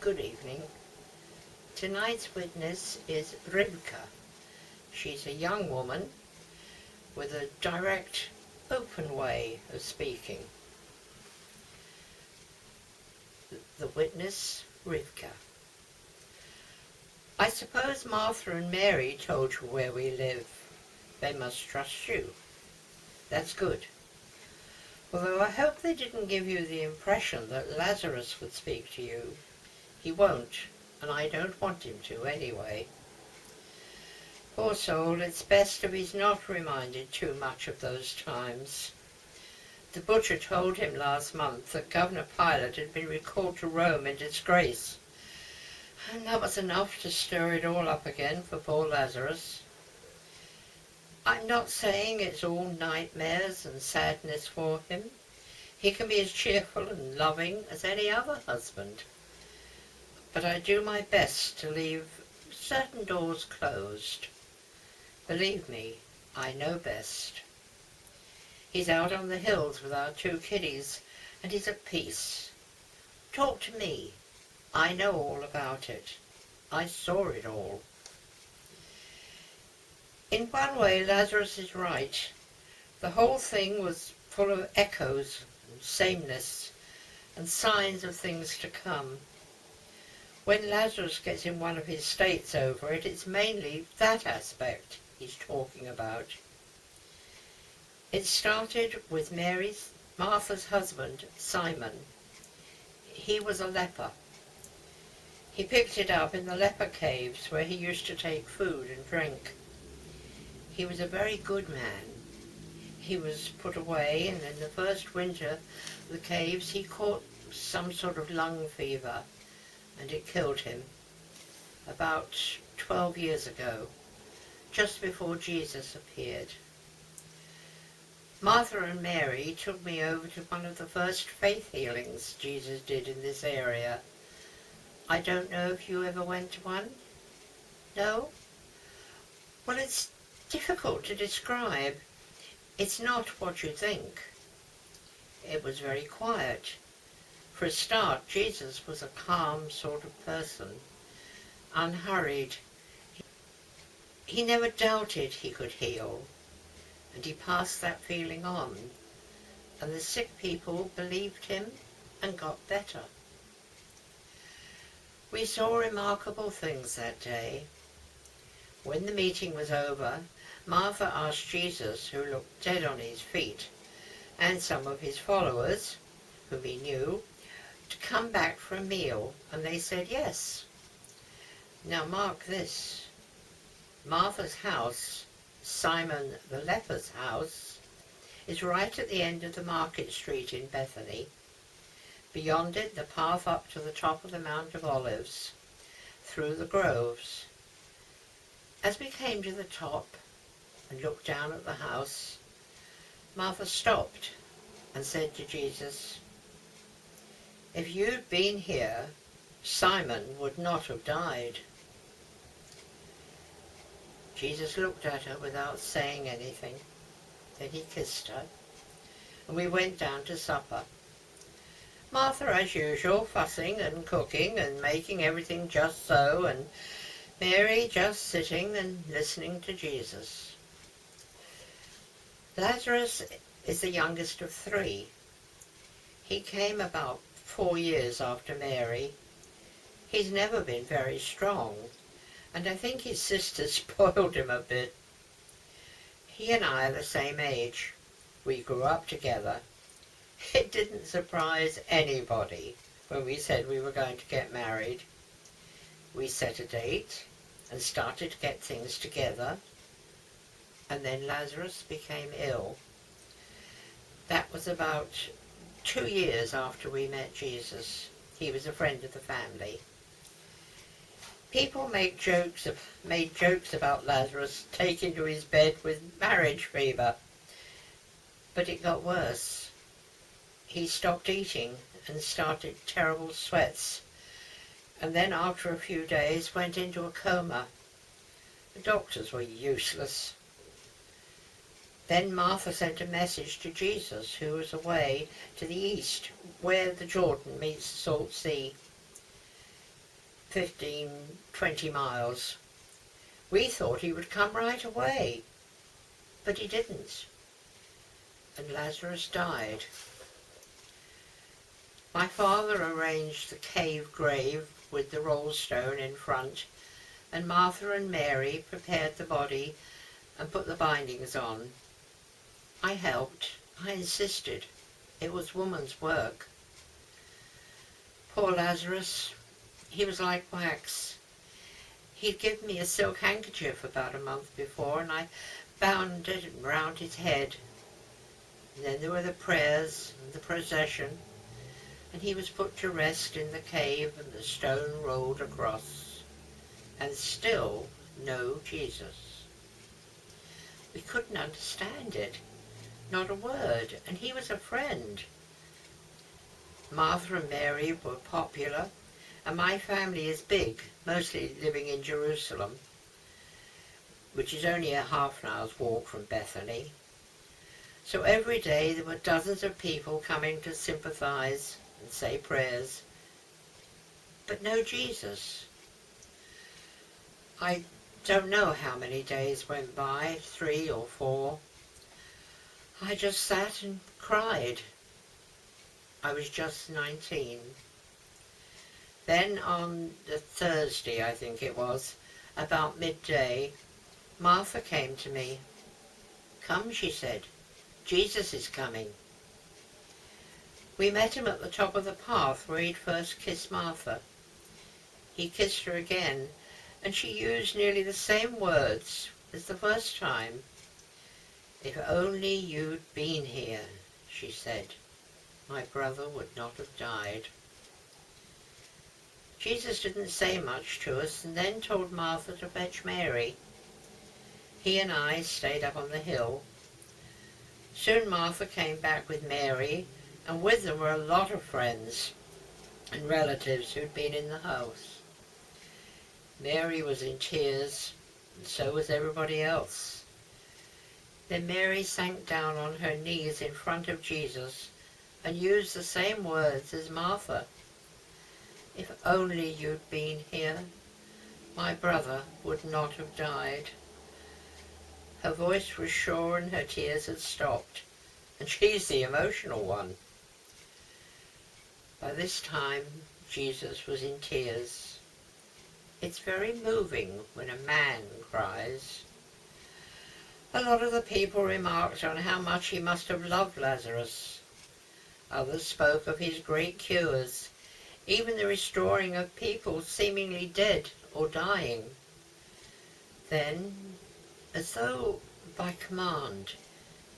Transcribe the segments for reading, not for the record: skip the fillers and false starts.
Good evening. Tonight's witness is Rivka. She's a young woman with a direct, open way of speaking. The witness, Rivka. I suppose Martha and Mary told you where we live. They must trust you. That's good. Although I hope they didn't give you the impression that Lazarus would speak to you. He won't, and I don't want him to anyway. Poor soul, it's best if he's not reminded too much of those times. The butcher told him last month that Governor Pilate had been recalled to Rome in disgrace, and that was enough to stir it all up again for poor Lazarus. I'm not saying it's all nightmares and sadness for him. He can be as cheerful and loving as any other husband. But I do my best to leave certain doors closed. Believe me, I know best. He's out on the hills with our 2 kiddies, and he's at peace. Talk to me. I know all about it. I saw it all. In one way, Lazarus is right. The whole thing was full of echoes and sameness and signs of things to come. When Lazarus gets in one of his states over it, it's mainly that aspect he's talking about. It started with Martha's husband, Simon. He was a leper. He picked it up in the leper caves where he used to take food and drink. He was a very good man. He was put away, and in the first winter of the caves he caught some sort of lung fever, and it killed him about 12 years ago, just before Jesus appeared. Martha and Mary took me over to one of the first faith healings Jesus did in this area. I don't know if you ever went to one? No? Well, it's difficult to describe. It's not what you think. It was very quiet. For a start, Jesus was a calm sort of person, unhurried. He never doubted he could heal, and he passed that feeling on, and the sick people believed him and got better. We saw remarkable things that day. When the meeting was over, Martha asked Jesus, who looked dead on his feet, and some of his followers, whom he knew, to come back for a meal, and they said yes. Now mark this. Martha's house, Simon the leper's house, is right at the end of the market street in Bethany. Beyond it, the path up to the top of the Mount of Olives, through the groves. As we came to the top and looked down at the house, Martha stopped and said to Jesus, "If you'd been here, Simon would not have died." Jesus looked at her without saying anything. Then he kissed her, and we went down to supper. Martha, as usual, fussing and cooking and making everything just so, and Mary just sitting and listening to Jesus. Lazarus is the youngest of 3. He came about 4 years after Mary. He's never been very strong, and I think his sister spoiled him a bit. He and I are the same age. We grew up together. It didn't surprise anybody when we said we were going to get married. We set a date and started to get things together, and then Lazarus became ill. That was about 2 years after we met Jesus. He was a friend of the family. People made jokes about Lazarus taking to his bed with marriage fever. But it got worse. He stopped eating and started terrible sweats, and then after a few days went into a coma. The doctors were useless. Then Martha sent a message to Jesus, who was away to the east, where the Jordan meets the Salt Sea. 15, 20 miles. We thought he would come right away, but he didn't, and Lazarus died. My father arranged the cave grave with the rollstone in front, and Martha and Mary prepared the body and put the bindings on. I helped. I insisted. It was woman's work. Poor Lazarus. He was like wax. He'd given me a silk handkerchief about a month before, and I bound it round his head. And then there were the prayers and the procession, and he was put to rest in the cave, and the stone rolled across. And still no Jesus. We couldn't understand it. Not a word, and he was a friend. Martha and Mary were popular, and my family is big, mostly living in Jerusalem, which is only a half an hour's walk from Bethany. So every day there were dozens of people coming to sympathize and say prayers, but no Jesus. I don't know how many days went by, 3 or 4. I just sat and cried. I was just 19. Then on the Thursday, I think it was, about midday, Martha came to me. "Come," she said, "Jesus is coming." We met him at the top of the path where he'd first kissed Martha. He kissed her again, and she used nearly the same words as the first time. "If only you'd been here," she said, "my brother would not have died." Jesus didn't say much to us, and then told Martha to fetch Mary. He and I stayed up on the hill. Soon Martha came back with Mary, and with them were a lot of friends and relatives who'd been in the house. Mary was in tears, and so was everybody else. Then Mary sank down on her knees in front of Jesus and used the same words as Martha. "If only you'd been here, my brother would not have died." Her voice was sure and her tears had stopped, and she's the emotional one. By this time, Jesus was in tears. It's very moving when a man cries. A lot of the people remarked on how much he must have loved Lazarus. Others spoke of his great cures, even the restoring of people seemingly dead or dying. Then, as though by command,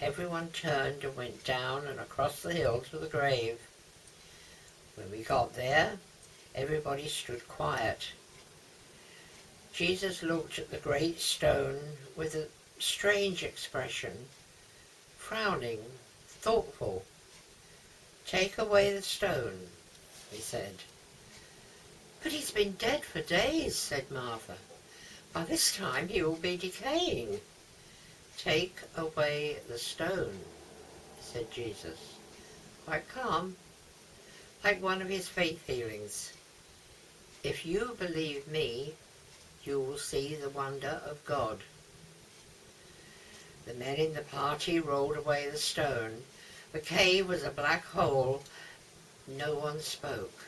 everyone turned and went down and across the hill to the grave. When we got there, everybody stood quiet. Jesus looked at the great stone with a strange expression, frowning, thoughtful. "Take away the stone," he said. "But he's been dead for days," said Martha. "By this time he will be decaying." "Take away the stone," said Jesus, quite calm, like one of his faith healings. "If you believe me, you will see the wonder of God." The men in the party rolled away the stone. The cave was a black hole. No one spoke.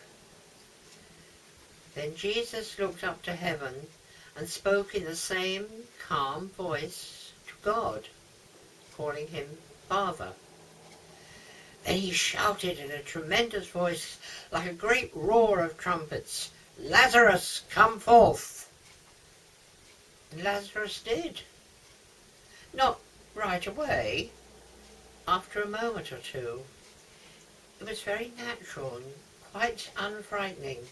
Then Jesus looked up to heaven and spoke in the same calm voice to God, calling him Father. Then he shouted in a tremendous voice, like a great roar of trumpets, "Lazarus, come forth!" And Lazarus did. Not right away, after a moment or two. It was very natural and quite unfrightening,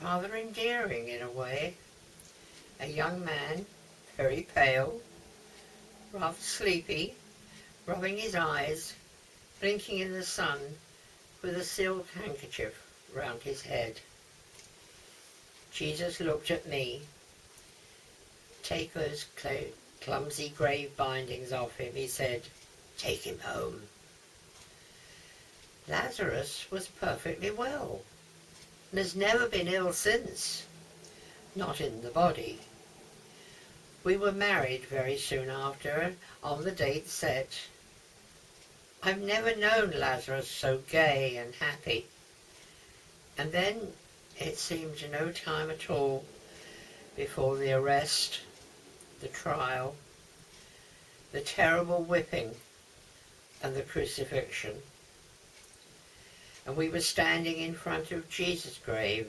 rather endearing in a way. A young man, very pale, rather sleepy, rubbing his eyes, blinking in the sun, with a silk handkerchief round his head. Jesus looked at me. "Take those clumsy grave bindings off him," he said. "Take him home." Lazarus was perfectly well. and has never been ill since, not in the body. We were married very soon after, on the date set. I've never known Lazarus so gay and happy. And then it seemed no time at all before the arrest, the trial, the terrible whipping and the crucifixion. And we were standing in front of Jesus' grave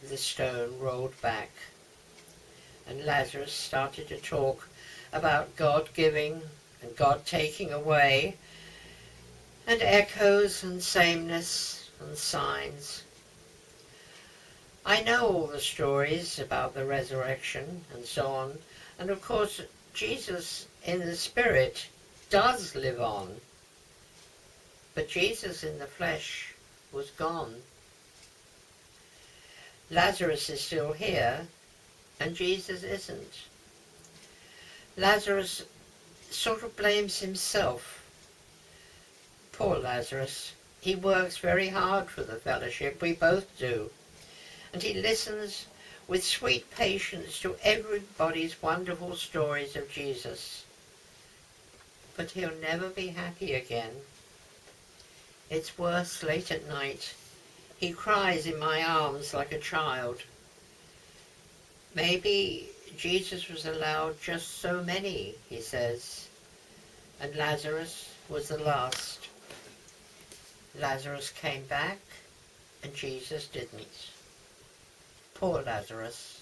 with the stone rolled back. And Lazarus started to talk about God giving and God taking away, and echoes and sameness and signs. I know all the stories about the resurrection and so on, and of course Jesus in the spirit does live on, but Jesus in the flesh was gone. Lazarus is still here, and Jesus isn't. Lazarus sort of blames himself. Poor Lazarus. He works very hard for the fellowship, we both do, and he listens with sweet patience to everybody's wonderful stories of Jesus. But he'll never be happy again. It's worse late at night. He cries in my arms like a child. Maybe Jesus was allowed just so many, he says, and Lazarus was the last. Lazarus came back, and Jesus didn't. Poor Lazarus.